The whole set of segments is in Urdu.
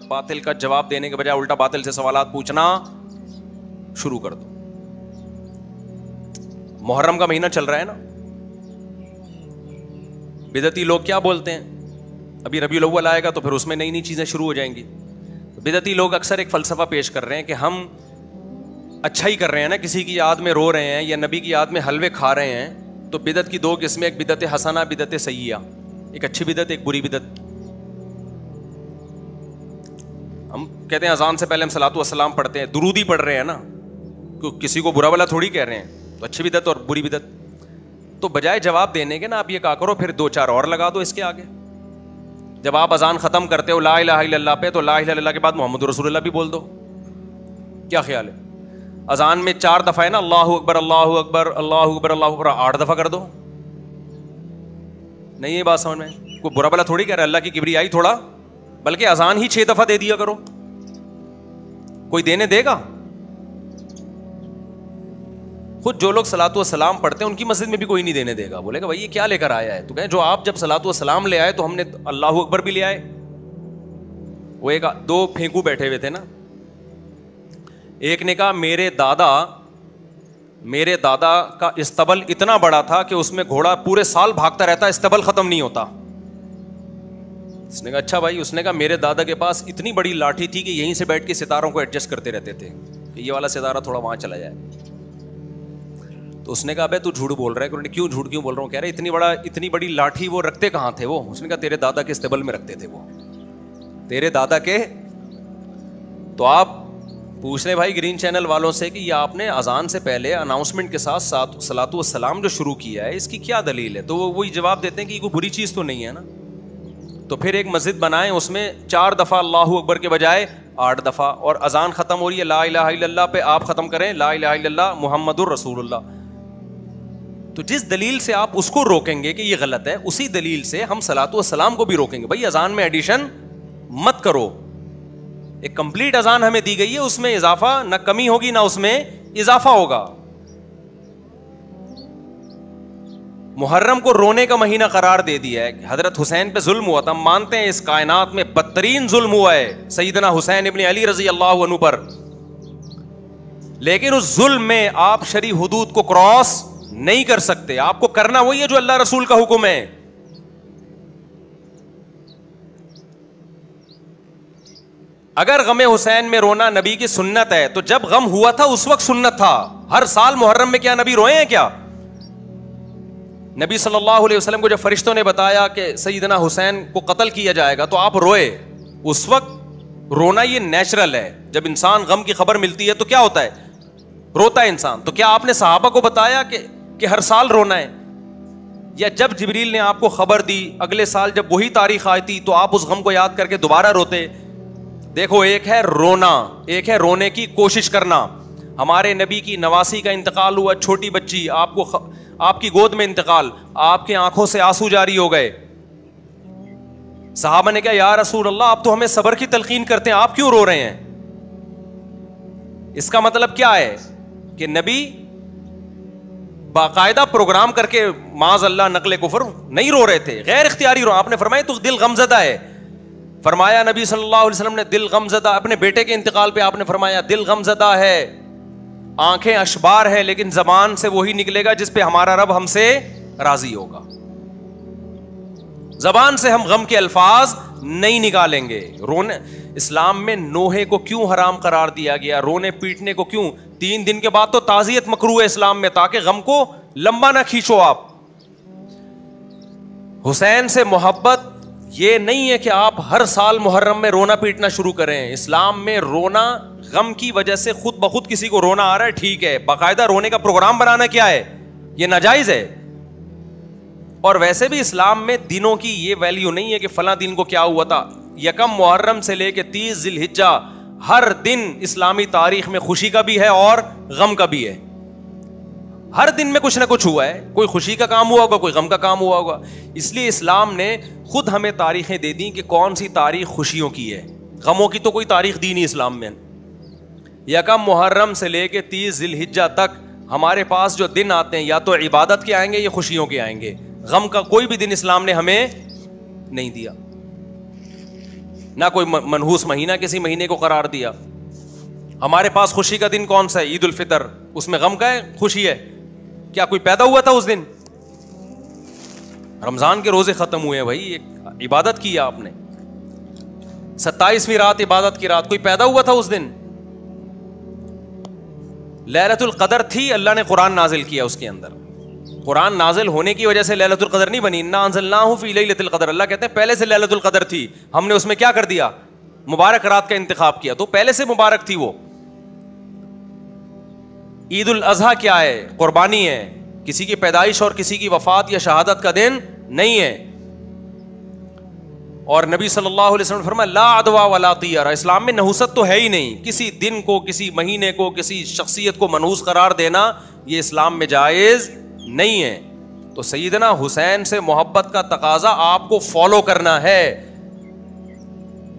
باطل کا جواب دینے کے بجائے الٹا باطل سے سوالات پوچھنا شروع کر دو. محرم کا مہینہ چل رہا ہے نا, بدعتی لوگ کیا بولتے ہیں, ابھی ربیع الاول آئے گا تو پھر اس میں نئی نئی چیزیں شروع ہو جائیں گی. بدعتی لوگ اکثر ایک فلسفہ پیش کر رہے ہیں کہ ہم اچھا ہی کر رہے ہیں نا, کسی کی یاد میں رو رہے ہیں یا نبی کی یاد میں حلوے کھا رہے ہیں, تو بدعت کی دو قسمیں, ایک بدعت حسنہ, بدعت سیئہ, ایک اچھی بدعت ایک بری بدعت. ہم کہتے ہیں اذان سے پہلے ہم صلاۃ والسلام پڑھتے ہیں, درود ہی پڑھ رہے ہیں نا, کسی کو برا بلا تھوڑی کہہ رہے ہیں, تو اچھی بدعت اور بری بدعت. تو بجائے جواب دینے کے نا آپ یہ کہا کرو پھر 2-4 اور لگا دو اس کے آگے. جب آپ اذان ختم کرتے ہو لا الہ الا اللہ پہ, تو لا الہ الا اللہ کے بعد محمد رسول اللہ بھی بول دو. کیا خیال ہے؟ اذان میں 4 دفعہ ہے نا, اللہ اکبر اللہ اکبر اللہ اکبر اللہ اکبر, 8 دفعہ کر دو. نہیں یہ بات سمجھ میں, کوئی برا بلا تھوڑی کہہ رہا ہے, اللہ کی کبریائی تھوڑا, بلکہ اذان ہی 6 دفعہ دے دیا کرو. کوئی دینے دے گا؟ خود جو لوگ صلاۃ والسلام پڑھتے ہیں ان کی مسجد میں بھی کوئی نہیں دینے دے گا, بولے گا بھائی یہ کیا لے کر آیا ہے. تو کہیں جو آپ جب صلاۃ والسلام لے آئے تو ہم نے اللہ اکبر بھی لے آئے. وہ ایک 2 پھینکو بیٹھے ہوئے تھے نا, ایک نے کہا میرے دادا کا استبل اتنا بڑا تھا کہ اس میں گھوڑا پورے سال بھاگتا رہتا, استبل ختم نہیں ہوتا. اس نے کہا اچھا بھائی. اس نے کہا میرے دادا کے پاس اتنی بڑی لاٹھی تھی کہ یہیں سے بیٹھ کے ستاروں کو ایڈجسٹ کرتے رہتے تھے کہ یہ والا ستارہ تھوڑا وہاں چلا جائے. تو اس نے کہا بھائی تو جھوٹ بول رہا ہے. کیوں جھوٹ کیوں بول رہا ہوں؟ کہہ رہے اتنی بڑی لاٹھی وہ رکھتے کہاں تھے وہ؟ اس نے کہا تیرے دادا کے استبل میں رکھتے تھے وہ, تیرے دادا کے. تو آپ پوچھ رہے بھائی گرین چینل والوں سے کہ یہ آپ نے اذان سے پہلے اناؤنسمنٹ کے ساتھ صلاۃ والسلام جو شروع کیا ہے اس کی کیا دلیل ہے؟ تو وہ وہی جواب دیتے ہیں کہ یہ کوئی بری چیز تو نہیں ہے نا. تو پھر ایک مسجد بنائیں, اس میں 4 دفعہ اللہ اکبر کے بجائے 8 دفعہ, اور اذان ختم ہو رہی ہے لا الہ الا اللہ پہ آپ ختم کریں لا الہ الا اللہ محمد الرسول اللہ. تو جس دلیل سے آپ اس کو روکیں گے کہ یہ غلط ہے, اسی دلیل سے ہم صلاۃ والسلام کو بھی روکیں گے. بھائی اذان میں ایڈیشن مت کرو, ایک کمپلیٹ اذان ہمیں دی گئی ہے, اس میں اضافہ نہ کمی ہوگی نہ اس میں اضافہ ہوگا. محرم کو رونے کا مہینہ قرار دے دیا ہے. حضرت حسین پہ ظلم ہوا تھا, ہم مانتے ہیں اس کائنات میں بدترین ظلم ہوا ہے سیدنا حسین ابن علی رضی اللہ عنہ پر, لیکن اس ظلم میں آپ شرعی حدود کو کراس نہیں کر سکتے. آپ کو کرنا وہی ہے جو اللہ رسول کا حکم ہے. اگر غم حسین میں رونا نبی کی سنت ہے تو جب غم ہوا تھا اس وقت سنت تھا. ہر سال محرم میں کیا نبی روئے ہیں کیا؟ نبی صلی اللہ علیہ وسلم کو جب فرشتوں نے بتایا کہ سیدنا حسین کو قتل کیا جائے گا تو آپ روئے. اس وقت رونا یہ نیچرل ہے. جب انسان غم کی خبر ملتی ہے تو کیا ہوتا ہے؟ روتا ہے انسان. تو کیا آپ نے صحابہ کو بتایا کہ ہر سال رونا ہے؟ یا جب جبریل نے آپ کو خبر دی اگلے سال جب وہی تاریخ آئی تھی تو آپ اس غم کو یاد کر کے دوبارہ روتے؟ دیکھو ایک ہے رونا, ایک ہے رونے کی کوشش کرنا. ہمارے نبی کی نواسی کا انتقال ہوا, چھوٹی بچی, آپ کی گود میں انتقال, آپ کی آنکھوں سے آنسو جاری ہو گئے. صحابہ نے کہا یا رسول اللہ آپ تو ہمیں صبر کی تلقین کرتے ہیں, آپ کیوں رو رہے ہیں؟ اس کا مطلب کیا ہے کہ نبی باقاعدہ پروگرام کر کے معاذ اللہ نقل کفر نہیں رو رہے تھے, غیر اختیاری رو. آپ نے فرمایا تو دل غمزدہ ہے. فرمایا نبی صلی اللہ علیہ وسلم نے دل غمزدہ, اپنے بیٹے کے انتقال پہ آپ نے فرمایا دل غمزدہ ہے, آنکھیں اشبار ہے, لیکن زبان سے وہی نکلے گا جس پہ ہمارا رب ہم سے راضی ہوگا. زبان سے ہم غم کے الفاظ نہیں نکالیں گے. رونے اسلام میں نوحے کو کیوں حرام قرار دیا گیا, رونے پیٹنے کو کیوں؟ 3 دن کے بعد تو تعزیت مکروہ ہے اسلام میں, تاکہ غم کو لمبا نہ کھینچو آپ. حسین سے محبت یہ نہیں ہے کہ آپ ہر سال محرم میں رونا پیٹنا شروع کریں. اسلام میں رونا غم کی وجہ سے خود بخود کسی کو رونا آ رہا ہے ٹھیک ہے, باقاعدہ رونے کا پروگرام بنانا کیا ہے؟ یہ ناجائز ہے. اور ویسے بھی اسلام میں دنوں کی یہ ویلیو نہیں ہے کہ فلاں دن کو کیا ہوا تھا. 1 محرم سے لے کے 30 ذی الحجہ ہر دن اسلامی تاریخ میں خوشی کا بھی ہے اور غم کا بھی ہے. ہر دن میں کچھ نہ کچھ ہوا ہے, کوئی خوشی کا کام ہوا ہوگا, کوئی غم کا کام ہوا ہوگا. اس لیے اسلام نے خود ہمیں تاریخیں دے دی کہ کون سی تاریخ خوشیوں کی ہے, غموں کی تو کوئی تاریخ دی نہیں اسلام میں. 1 محرم سے لے کے 30 ذی الحجہ تک ہمارے پاس جو دن آتے ہیں یا تو عبادت کے آئیں گے یا خوشیوں کے آئیں گے. غم کا کوئی بھی دن اسلام نے ہمیں نہیں دیا. نہ کوئی منحوس مہینہ کسی مہینے کو قرار دیا. ہمارے پاس خوشی کا دن کون سا ہے؟ عید الفطر. اس میں غم کا ہے خوشی ہے؟ کیا کوئی پیدا ہوا تھا اس دن؟ رمضان کے روزے ختم ہوئے ہیں بھائی, ایک عبادت کی آپ نے, 27ویں رات عبادت کی رات, کوئی پیدا ہوا تھا اس دن؟ لیلۃ القدر تھی, اللہ نے قرآن نازل کیا اس کے اندر. قرآن نازل ہونے کی وجہ سے لیلۃ القدر نہیں بنی. انا انزلناہ فی لیلۃ القدر, اللہ کہتے ہیں پہلے سے لیلۃ القدر تھی, ہم نے اس میں کیا کر دیا؟ مبارک رات کا انتخاب کیا, تو پہلے سے مبارک تھی وہ. عید الاضحیٰ کیا ہے؟ قربانی ہے, کسی کی پیدائش اور کسی کی وفات یا شہادت کا دن نہیں ہے. اور نبی صلی اللہ علیہ وسلم نے فرمایا لا عدویٰ ولا طیرہ, اسلام میں نحوست تو ہے ہی نہیں. کسی دن کو, کسی مہینے کو, کسی شخصیت کو منحوس قرار دینا یہ اسلام میں جائز نہیں ہے. تو سیدنا حسین سے محبت کا تقاضا آپ کو فالو کرنا ہے.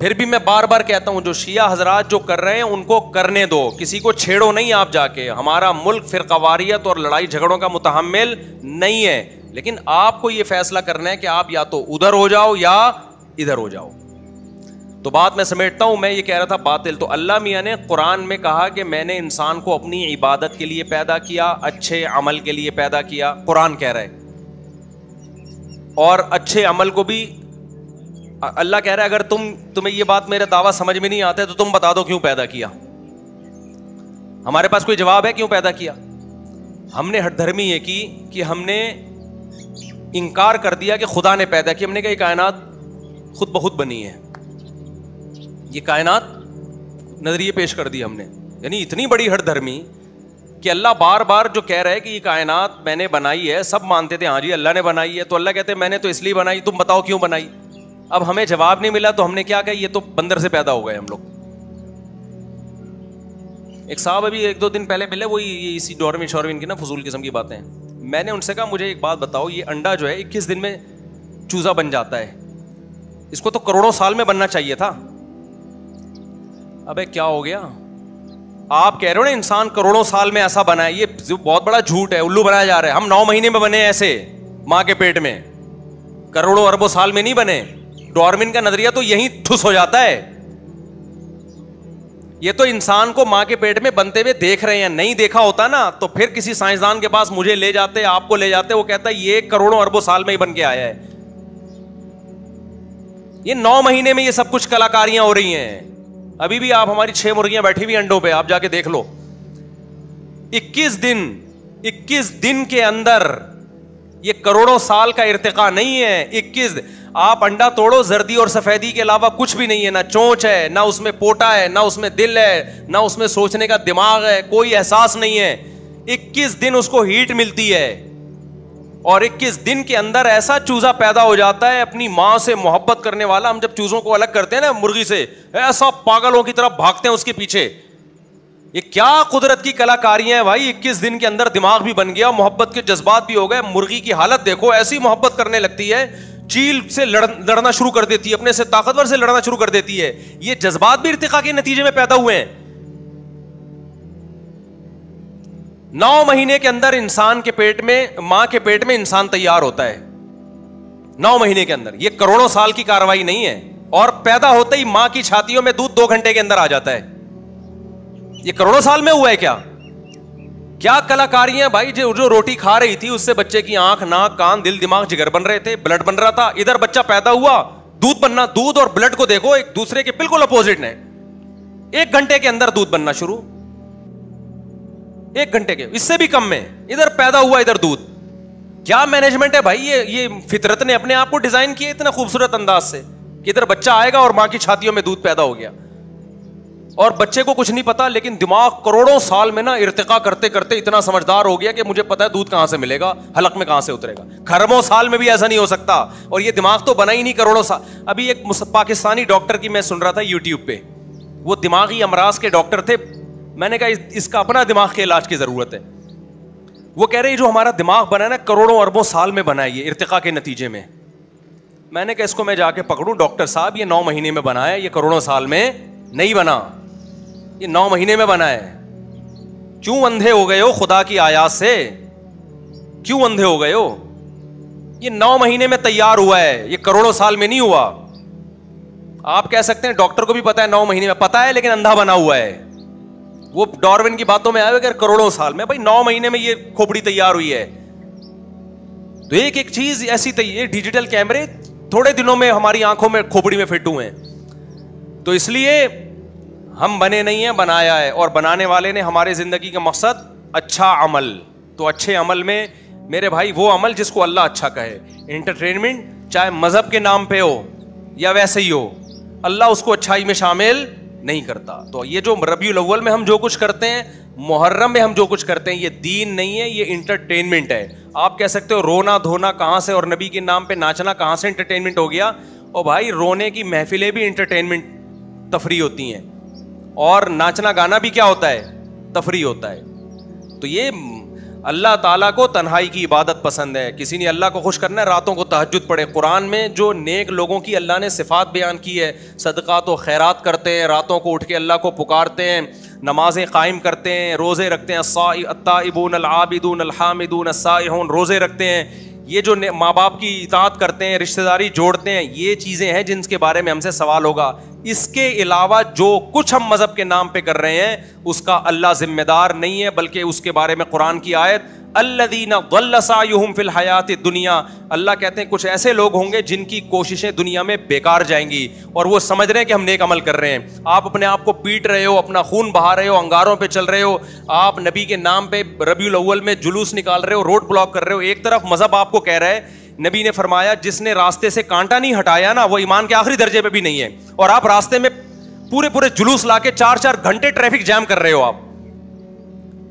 پھر بھی میں بار بار کہتا ہوں, جو شیعہ حضرات جو کر رہے ہیں ان کو کرنے دو, کسی کو چھیڑو نہیں آپ جا کے. ہمارا ملک فرقہ واریت اور لڑائی جھگڑوں کا متحمل نہیں ہے, لیکن آپ کو یہ فیصلہ کرنا ہے کہ آپ یا تو ادھر ہو جاؤ یا ادھر ہو جاؤ. تو بات میں سمیٹتا ہوں, میں یہ کہہ رہا تھا باطل. تو اللہ میاں نے قرآن میں کہا کہ میں نے انسان کو اپنی عبادت کے لیے پیدا کیا, اچھے عمل کے لیے پیدا کیا, قرآن کہہ رہا ہے. اور اچھے عمل کو بھی اللہ کہہ رہا ہے اگر تمہیں یہ بات میرا دعویٰ سمجھ میں نہیں آتا ہے تو تم بتا دو کیوں پیدا کیا. ہمارے پاس کوئی جواب ہے کیوں پیدا کیا؟ ہم نے ہٹ دھرمی یہ کی کہ ہم نے انکار کر دیا کہ خدا نے پیدا کیا. ہم نے کہا یہ کائنات خود بخود بنی ہے, یہ کائنات نظریے پیش کر دی ہم نے. یعنی اتنی بڑی ہٹ دھرمی کہ اللہ بار بار جو کہہ رہا ہے کہ یہ کائنات میں نے بنائی ہے, سب مانتے تھے ہاں جی اللہ نے بنائی ہے, تو اللہ کہتے ہیں میں نے تو اس لیے بنائی, تم بتاؤ کیوں بنائی. اب ہمیں جواب نہیں ملا تو ہم نے کیا کہا یہ تو بندر سے پیدا ہو گئے ہم لوگ. ایک صاحب ابھی 1-2 دن پہلے ملے, وہی اسی ڈاروین شاروین کی نا فضول قسم کی باتیں. میں نے ان سے کہا مجھے ایک بات بتاؤ, یہ انڈا جو ہے 21 دن میں چوزا بن جاتا ہے, اس کو تو کروڑوں سال میں بننا چاہیے تھا. ابے کیا ہو گیا؟ آپ کہہ رہے ہو نا انسان کروڑوں سال میں ایسا بنا ہے, یہ بہت بڑا جھوٹ ہے, الو بنایا جا رہا ہے. ہم 9 مہینے میں بنے ایسے ماں کے پیٹ میں, کروڑوں اربوں سال میں نہیں بنے. ڈارون کا نظریہ تو یہیں ٹھس ہو جاتا ہے. یہ تو انسان کو ماں کے پیٹ میں بنتے ہوئے دیکھ رہے ہیں, نہیں دیکھا ہوتا نا تو پھر کسی سائنسدان کے پاس مجھے لے جاتے, آپ کو لے جاتے, وہ کہتا ہے یہ کروڑوں اربوں سال میں ہی بن کے آیا ہے. یہ 9 مہینے میں یہ سب کچھ کلاکاریاں ہو رہی ہیں. ابھی بھی آپ ہماری 6 مرغیاں بیٹھی ہوئی انڈوں پہ, آپ جا کے دیکھ لو. 21 دن کے اندر, یہ کروڑوں سال کا ارتقا نہیں ہے. 21 آپ انڈا توڑو, زردی اور سفیدی کے علاوہ کچھ بھی نہیں ہے, نہ چونچ ہے, نہ اس میں پوٹا ہے, نہ اس میں دل ہے, نہ اس میں سوچنے کا دماغ ہے, کوئی احساس نہیں ہے. 21 دن اس کو ہیٹ ملتی ہے, اور 21 دن کے اندر ایسا چوزا پیدا ہو جاتا ہے اپنی ماں سے محبت کرنے والا. ہم جب چوزوں کو الگ کرتے ہیں نا مرغی سے, ایسا پاگلوں کی طرح بھاگتے ہیں اس کے پیچھے. یہ کیا قدرت کی کلاکاریاں ہیں بھائی. 21 دن کے اندر دماغ بھی بن گیا, محبت کے جذبات بھی ہو گئے. مرغی کی حالت دیکھو, ایسی محبت کرنے لگتی ہے, چیل سے لڑنا شروع کر دیتی ہے, اپنے سے طاقتور سے لڑنا شروع کر دیتی ہے. یہ جذبات بھی ارتقاء کے نتیجے میں پیدا ہوئے ہیں. 9 مہینے کے اندر انسان کے پیٹ میں, ماں کے پیٹ میں انسان تیار ہوتا ہے. 9 مہینے کے اندر, یہ کروڑوں سال کی کاروائی نہیں ہے. اور پیدا ہوتے ہی ماں کی چھاتیوں میں دودھ 2 گھنٹے کے اندر آ جاتا ہے. یہ کروڑوں سال میں ہوا ہے کیا؟ کیا کلاکاریاں بھائی. جو روٹی کھا رہی تھی اس سے بچے کی آنکھ, ناک, کان, دل, دماغ, جگر بن رہے تھے, بلڈ بن رہا تھا. ادھر بچہ پیدا ہوا, دودھ بننا, دودھ اور بلڈ کو دیکھو ایک دوسرے کے بالکل اپوزٹ ہیں. 1 گھنٹے کے اندر دودھ بننا شروع, 1 گھنٹے کے, اس سے بھی کم میں. ادھر پیدا ہوا, ادھر دودھ. کیا مینجمنٹ ہے بھائی. یہ فطرت نے اپنے آپ کو ڈیزائن کیا اتنا خوبصورت انداز سے کہ ادھر بچہ آئے گا اور ماں کی چھاتیوں میں دودھ پیدا ہو گیا. اور بچے کو کچھ نہیں پتا, لیکن دماغ کروڑوں سال میں نا ارتقا کرتے کرتے اتنا سمجھدار ہو گیا کہ مجھے پتا ہے دودھ کہاں سے ملے گا, حلق میں کہاں سے اترے گا. کھربوں سال میں بھی ایسا نہیں ہو سکتا. اور یہ دماغ تو بنا ہی نہیں کروڑوں سال. ابھی ایک پاکستانی ڈاکٹر کی میں سن رہا تھا یوٹیوب پہ, وہ دماغی امراض کے ڈاکٹر تھے. میں نے کہا اس کا اپنا دماغ کے علاج کی ضرورت ہے. وہ کہہ رہے جو ہمارا دماغ بنا ہے نا کروڑوں اربوں سال میں بنا ہے, یہ ارتقاء کے نتیجے میں. میں نے کہا اس کو میں جا کے پکڑوں, ڈاکٹر صاحب یہ 9 مہینے میں بنا ہے, یہ کروڑوں سال میں نہیں بنا, یہ 9 مہینے میں بنا ہے. کیوں اندھے ہو گئے ہو خدا کی آیات سے؟ کیوں اندھے ہو گئے ہو؟ یہ 9 مہینے میں تیار ہوا ہے, یہ کروڑوں سال میں نہیں ہوا. آپ کہہ سکتے ہیں ڈاکٹر کو بھی پتا ہے 9 مہینے میں، پتا ہے لیکن اندھا بنا ہوا ہے. وہ ڈارون کی باتوں میں آئے اگر کروڑوں سال میں، بھائی 9 مہینے میں یہ کھوپڑی تیار ہوئی ہے. تو ایک ایک چیز ایسی یہ ڈیجیٹل کیمرے تھوڑے دنوں میں ہماری آنکھوں میں کھوپڑی میں فٹ ہوئے ہیں. تو اس لیے ہم بنے نہیں ہیں، بنایا ہے، اور بنانے والے نے ہمارے زندگی کا مقصد اچھا عمل. تو اچھے عمل میں میرے بھائی وہ عمل جس کو اللہ اچھا کہے. انٹرٹینمنٹ چاہے مذہب کے نام پہ ہو یا ویسے ہی ہو، اللہ اس کو اچھائی میں شامل نہیں کرتا. تو یہ جو ربیع الاول میں ہم جو کچھ کرتے ہیں، محرم میں ہم جو کچھ کرتے ہیں، یہ دین نہیں ہے، یہ انٹرٹینمنٹ ہے. آپ کہہ سکتے ہو رونا دھونا کہاں سے اور نبی کے نام پہ ناچنا کہاں سے انٹرٹینمنٹ ہو گیا. اور بھائی رونے کی محفلیں بھی انٹرٹینمنٹ تفریح ہوتی ہیں، اور ناچنا گانا بھی کیا ہوتا ہے؟ تفریح ہوتا ہے. تو یہ اللہ تعالیٰ کو تنہائی کی عبادت پسند ہے. کسی نے اللہ کو خوش کرنا ہے راتوں کو تہجد پڑھے. قرآن میں جو نیک لوگوں کی اللہ نے صفات بیان کی ہے، صدقات و خیرات کرتے ہیں، راتوں کو اٹھ کے اللہ کو پکارتے ہیں، نمازیں قائم کرتے ہیں، روزے رکھتے ہیں، التائبون العابدون الحامدون السائحون، روزے رکھتے ہیں، یہ جو ماں باپ کی اطاعت کرتے ہیں، رشتہ داری جوڑتے ہیں، یہ چیزیں ہیں جن کے بارے میں ہم سے سوال ہوگا. اس کے علاوہ جو کچھ ہم مذہب کے نام پہ کر رہے ہیں اس کا اللہ ذمہ دار نہیں ہے، بلکہ اس کے بارے میں قرآن کی آیت الذین ضل سعیہم فی الحیات الدنیا، اللہ کہتے ہیں کچھ ایسے لوگ ہوں گے جن کی کوششیں دنیا میں بیکار جائیں گی اور وہ سمجھ رہے ہیں کہ ہم نیک عمل کر رہے ہیں. آپ اپنے آپ کو پیٹ رہے ہو، اپنا خون بہا رہے ہو، انگاروں پہ چل رہے ہو، آپ نبی کے نام پہ ربیع الاول میں جلوس نکال رہے ہو، روڈ بلاک کر رہے ہو. ایک طرف مذہب آپ کو کہہ رہا ہے، نبی نے فرمایا جس نے راستے سے کانٹا نہیں ہٹایا نا وہ ایمان کے آخری درجے پہ بھی نہیں ہے، اور آپ راستے میں پورے جلوس لا کے 4 گھنٹے ٹریفک جام کر رہے ہو. آپ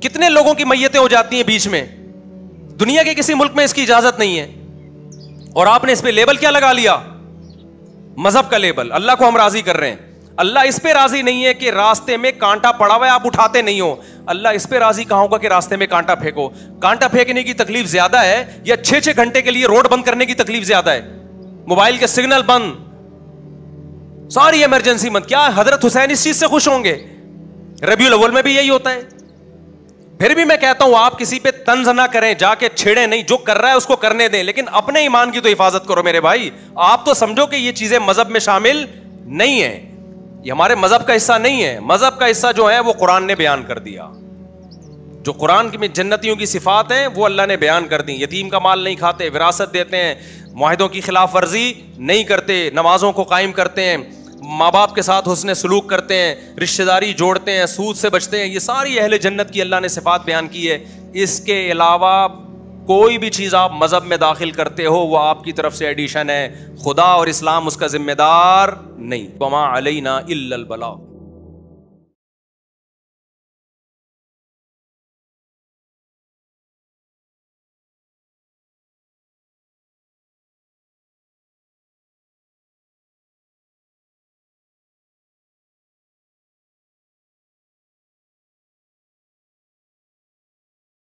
کتنے لوگوں کی میتیں ہو جاتی ہیں بیچ میں، دنیا کے کسی ملک میں اس کی اجازت نہیں ہے، اور آپ نے اس پہ لیبل کیا لگا لیا؟ مذہب کا لیبل. اللہ کو ہم راضی کر رہے ہیں. اللہ اس پہ راضی نہیں ہے کہ راستے میں کانٹا پڑا ہوا ہے آپ اٹھاتے نہیں ہو. اللہ اس پہ راضی کہاں ہوگا کہ راستے میں کانٹا پھینکو؟ کانٹا پھینکنے کی تکلیف زیادہ ہے یا 6 گھنٹے کے لیے روڈ بند کرنے کی تکلیف زیادہ ہے؟ موبائل کے سگنل بند، ساری ایمرجنسی مت. کیا حضرت حسین اس چیز سے خوش ہوں گے؟ ربیع الاول میں بھی یہی ہوتا ہے. پھر بھی میں کہتا ہوں آپ کسی پہ طنز نہ کریں، جا کے چھیڑیں نہیں، جو کر رہا ہے اس کو کرنے دیں، لیکن اپنے ایمان کی تو حفاظت کرو میرے بھائی. آپ تو سمجھو کہ یہ چیزیں مذہب میں شامل نہیں ہیں، یہ ہمارے مذہب کا حصہ نہیں ہے. مذہب کا حصہ جو ہے وہ قرآن نے بیان کر دیا. جو قرآن میں جنتیوں کی صفات ہیں وہ اللہ نے بیان کر دی. یتیم کا مال نہیں کھاتے، وراثت دیتے ہیں، معاہدوں کی خلاف ورزی نہیں کرتے، نمازوں کو قائم کرتے ہیں، ماں باپ کے ساتھ حسن سلوک کرتے ہیں، رشتہ داری جوڑتے ہیں، سود سے بچتے ہیں. یہ ساری اہل جنت کی اللہ نے صفات بیان کی ہے. اس کے علاوہ کوئی بھی چیز آپ مذہب میں داخل کرتے ہو وہ آپ کی طرف سے ایڈیشن ہے. خدا اور اسلام اس کا ذمہ دار نہیں. وما علینا الا البلاغ.